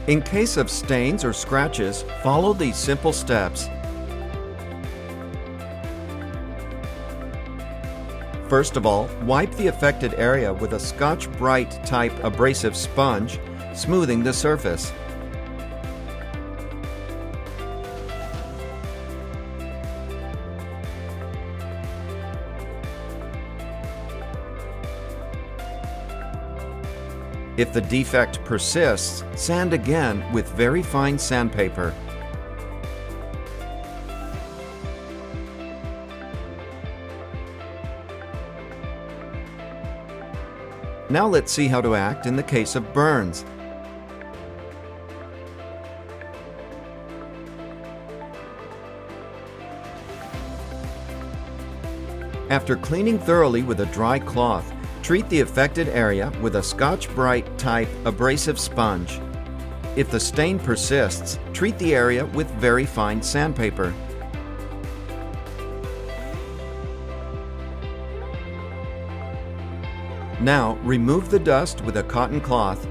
In case of stains or scratches, follow these simple steps. First of all, wipe the affected area with a Scotch Brite type abrasive sponge, smoothing the surface. If the defect persists, sand again with very fine sandpaper. Now let's see how to act in the case of burns. After cleaning thoroughly with a dry cloth, treat the affected area with a Scotch Brite type abrasive sponge. If the stain persists, treat the area with very fine sandpaper. Now remove the dust with a cotton cloth